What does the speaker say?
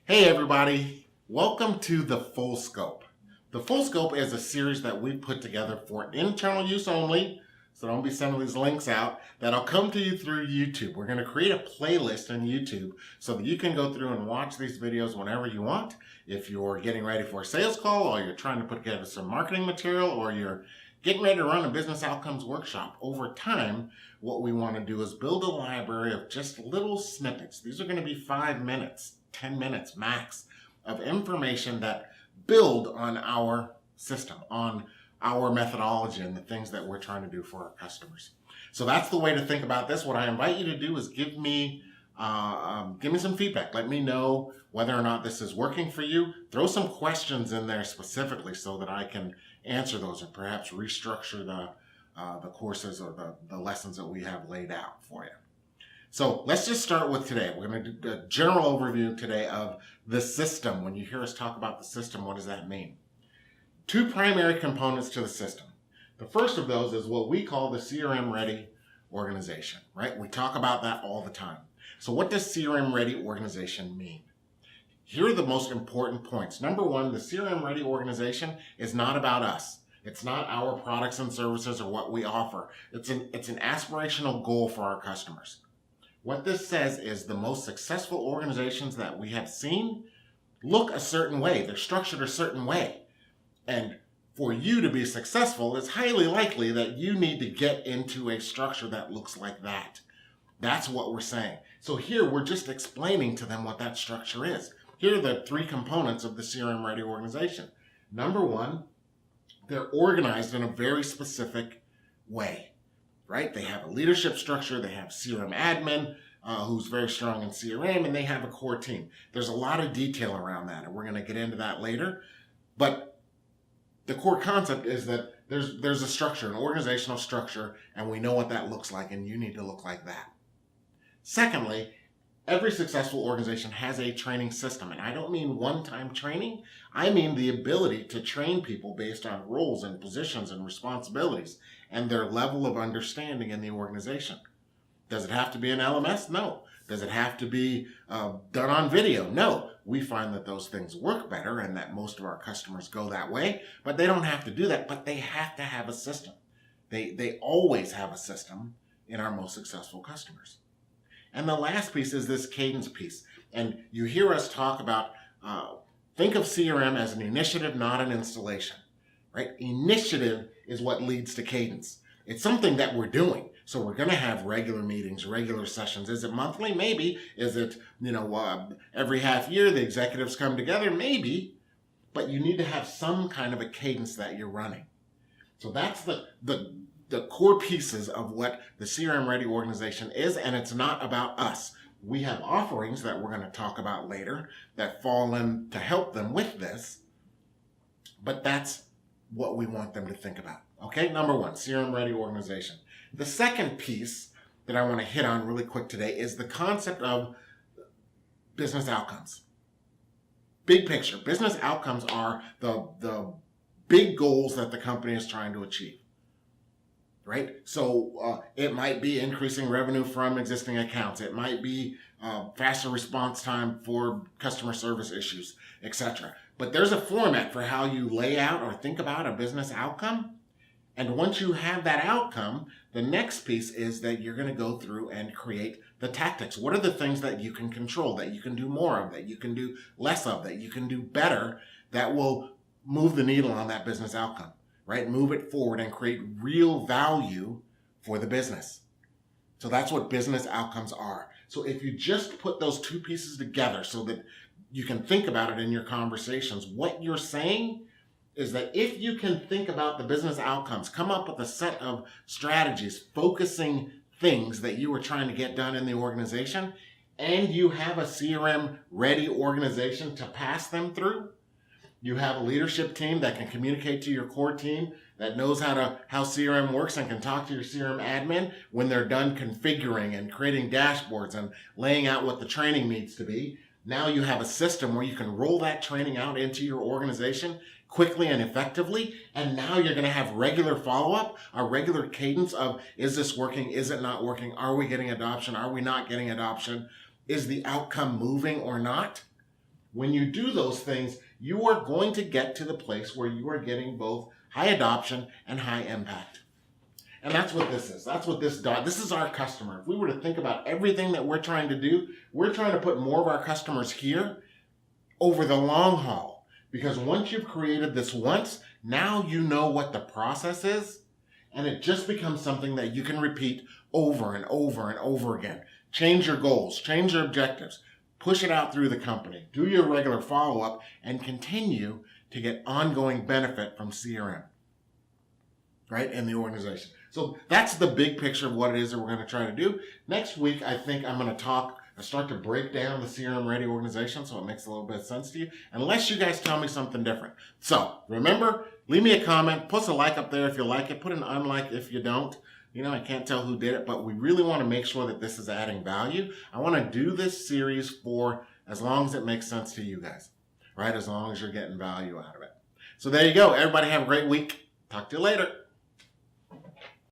Hey everybody, welcome to The Full Scope. The Full Scope is a series that we put together for internal use only, so don't be sending these links out, that'll come to you through YouTube. We're going to create a playlist on YouTube so that you can go through and watch these videos whenever you want. If you're getting ready for a sales call, or you're trying to put together some marketing material, or you're getting ready to run a business outcomes workshop, over time, what we want to do is build a library of just little snippets. These are going to be 5 minutes, 10 minutes max of information that build on our system, on our methodology and the things that we're trying to do for our customers. So that's the way to think about this. What I invite you to do is give me some feedback. Let me know whether or not this is working for you. Throw some questions in there specifically so that I can answer those and perhaps restructure the courses or the lessons that we have laid out for you. So let's just start with today. We're going to do a general overview today of the system. When you hear us talk about the system, what does that mean? 2 primary components to the system. The first of those is what we call the CRM Ready organization, right? We talk about that all the time. So what does CRM Ready organization mean? Here are the most important points. Number 1, the CRM Ready organization is not about us. It's not our products and services or what we offer. It's an aspirational goal for our customers. What this says is the most successful organizations that we have seen look a certain way. They're structured a certain way. And for you to be successful, it's highly likely that you need to get into a structure that looks like that. That's what we're saying. So here we're just explaining to them what that structure is. Here are the 3 components of the CRM Ready organization. Number 1, they're organized in a very specific way. Right? They have a leadership structure, they have CRM admin, who's very strong in CRM, and they have a core team. There's a lot of detail around that, and we're going to get into that later. But the core concept is that there's a structure, an organizational structure, and we know what that looks like, and you need to look like that. Secondly, every successful organization has a training system, and I don't mean one-time training. I mean the ability to train people based on roles and positions and responsibilities and their level of understanding in the organization. Does it have to be an LMS? No. Does it have to be done on video? No. We find that those things work better and that most of our customers go that way, but they don't have to do that, but they have to have a system. They always have a system in our most successful customers. And the last piece is this cadence piece. And you hear us talk about, think of CRM as an initiative, not an installation, right? Initiative is what leads to cadence. It's something that we're doing. So we're going to have regular meetings, regular sessions. Is it monthly? Maybe. Is it, every half year the executives come together? Maybe. But you need to have some kind of a cadence that you're running. So that's the core pieces of what the CRM Ready organization is, and it's not about us. We have offerings that we're going to talk about later that fall in to help them with this, but that's what we want them to think about. Okay, number 1, CRM Ready organization. The second piece that I want to hit on really quick today is the concept of business outcomes. Big picture. Business outcomes are the big goals that the company is trying to achieve. Right? So it might be increasing revenue from existing accounts. It might be faster response time for customer service issues, etc. But there's a format for how you lay out or think about a business outcome. And once you have that outcome, the next piece is that you're going to go through and create the tactics. What are the things that you can control, that you can do more of, that you can do less of, that you can do better, that will move the needle on that business outcome? Right? Move it forward and create real value for the business. So that's what business outcomes are. So if you just put those 2 pieces together so that you can think about it in your conversations, what you're saying is that if you can think about the business outcomes, come up with a set of strategies, focusing things that you were trying to get done in the organization, and you have a CRM Ready organization to pass them through, you have a leadership team that can communicate to your core team, that knows how CRM works and can talk to your CRM admin when they're done configuring and creating dashboards and laying out what the training needs to be. Now you have a system where you can roll that training out into your organization quickly and effectively, and now you're going to have regular follow-up, a regular cadence of, is this working, is it not working, are we getting adoption, are we not getting adoption, is the outcome moving or not? When you do those things, you are going to get to the place where you are getting both high adoption and high impact. And that's what this is. That's what this is our customer. If we were to think about everything that we're trying to do, we're trying to put more of our customers here over the long haul. Because once you've created this once, now you know what the process is, and it just becomes something that you can repeat over and over and over again. Change your goals, change your objectives, push it out through the company, do your regular follow-up, and continue to get ongoing benefit from CRM, right, in the organization. So that's the big picture of what it is that we're going to try to do. Next week, I think I'm going to start to break down the CRM Ready organization so it makes a little bit of sense to you, unless you guys tell me something different. So remember, leave me a comment, put a like up there if you like it, put an unlike if you don't. You know, I can't tell who did it, but we really want to make sure that this is adding value. I want to do this series for as long as it makes sense to you guys, right? As long as you're getting value out of it. So there you go. Everybody have a great week. Talk to you later.